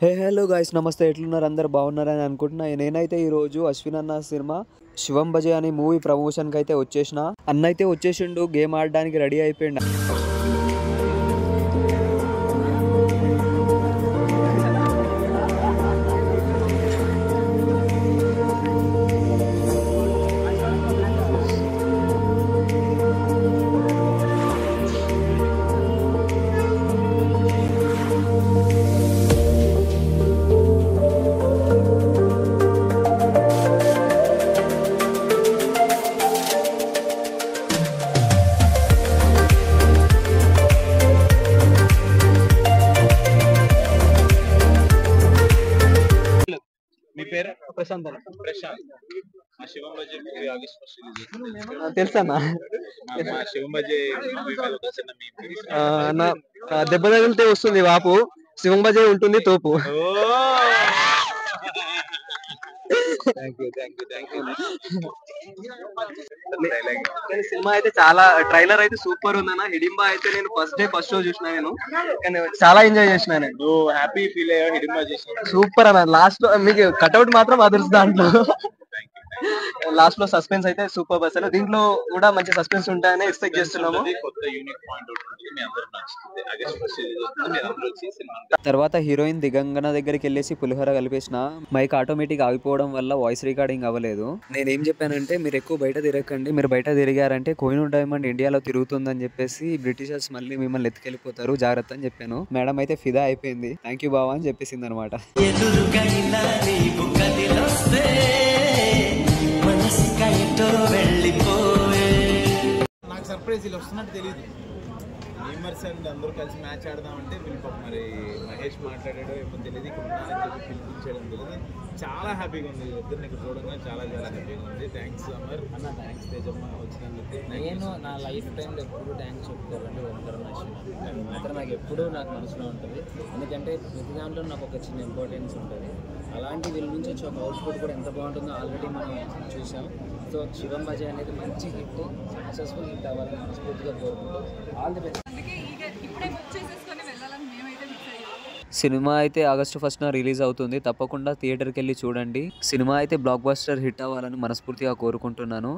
Hey hello guys నమస్తే ఎట్లున్నారు అందరు బాగున్నారని అనుకుంటున్నా నేనైతే ఈరోజు అశ్విన్ అన్న సినిమా శివం బజే అనే మూవీ ప్రమోషన్కి అయితే వచ్చేసిన అన్న అయితే వచ్చేసిండు గేమ్ ఆడడానికి రెడీ అయిపోయిండు. మీ పేరు? ప్రశాంత్ ప్రశాంత్. మా శివం బజే మూవీ ఆగస్ట్ ఫస్ట్ రిలీజ్ తెలుసా మా శివం బజే మూవీ మీద ఒక చిన్న అన్న దెబ్బ తగిలితే వస్తుంది వాపు శివం బజే ఉంటుంది తోపు. సినిమా అయితే చాలా ట్రైలర్ అయితే సూపర్ ఉందన్న. హిడింబా అయితే నేను ఫస్ట్ షో చూసిన నేను కానీ చాలా ఎంజాయ్ చేసిన నేను. నువ్వు హ్యాపీ ఫీల్ అయ్యా హిడింబా చేసిన? సూపర్ అన్న. లాస్ట్ లో మీకు కట్అవుట్ మాత్రం అదర్స్ దాంట్లో లాస్ట్ లో సస్పెన్స్ అయితే సూపర్. అసలు దీంట్లో కూడా మంచి సస్పెన్స్ ఉంటాయని ఎక్స్పెక్ట్ చేస్తున్నాము. కొత్త యూనిక్ పాయింట్ ఉంటుంది, మీ అందరూ నచ్చుతుంది. ఆగస్ట్ ఫస్ట్ రిలీజ్ అవుతుంది, మీరు అందరూ వచ్చి సినిమా. తర్వాత హీరోయిన్ దిగంగన దగ్గరికి వెళ్ళేసి పులిహోర కలిపేసిన మైక్ ఆటోమేటిక్ ఆగిపోవడం వల్ల వాయిస్ రికార్డింగ్ అవ్వలేదు. నేనేం చెప్పానంటే మీరు ఎక్కువ బయట తిరగకండి, మీరు బయట తిరిగారంటే కోహినూర్ డైమండ్ ఇండియాలో తిరుగుతుందని చెప్పేసి బ్రిటిషర్స్ మళ్ళీ మిమ్మల్ని ఎత్తుకెళ్ళిపోతారు, జాగ్రత్త అని చెప్పాను. మేడం అయితే ఫిదా అయిపోయింది, థ్యాంక్ యూ బావా అని చెప్పేసింది అనమాట. నాకు సర్ప్రైజ్ ఇలా వస్తున్నట్టు తెలియదు. గేమర్స్ అండ్ అందరూ కలిసి మ్యాచ్ ఆడదామంటే వీళ్ళు మరి మహేష్ మాట్లాడాడో ఏమో తెలియదు, ఇక్కడ ఉన్నారని చెప్పి పిలిపించడం తెలియదు. చాలా హ్యాపీగా ఉంది ఇద్దరిని ఇక్కడ చూడగా, చాలా హ్యాపీగా ఉంది. థ్యాంక్స్ అమర్ అన్న, థ్యాంక్స్ తేజమ్మ వచ్చినందుకు. నేను నా లైఫ్ టైంలో ఎప్పుడు థ్యాంక్స్ చెప్పుకోవాలంటే ఓంకారం మాత్రం నాకు ఎప్పుడూ నాకు మనసులో ఉంటుంది. ఎందుకంటే ప్రతి దాంట్లో నాకు ఒక చిన్న ఇంపార్టెన్స్ ఉంటుంది. అలాంటి వీళ్ళ నుంచి వచ్చే ఒక అవుట్పుట్ కూడా ఎంత బాగుంటుందో ఆల్రెడీ మనం చూసాం. సో శివం బజే అనేది మంచి హిట్, సక్సెస్ఫుల్ హిట్ అవ్వాలని మనస్ఫూర్తిగా కోరుకుంటాం. All the best. సినిమా అయితే ఆగస్టు 1న రిలీజ్ అవుతుంది, తప్పకుండా థియేటర్కి వెళ్ళి చూడండి. సినిమా అయితే బ్లాక్ బస్టర్ హిట్ అవ్వాలని మనస్ఫూర్తిగా కోరుకుంటున్నాను.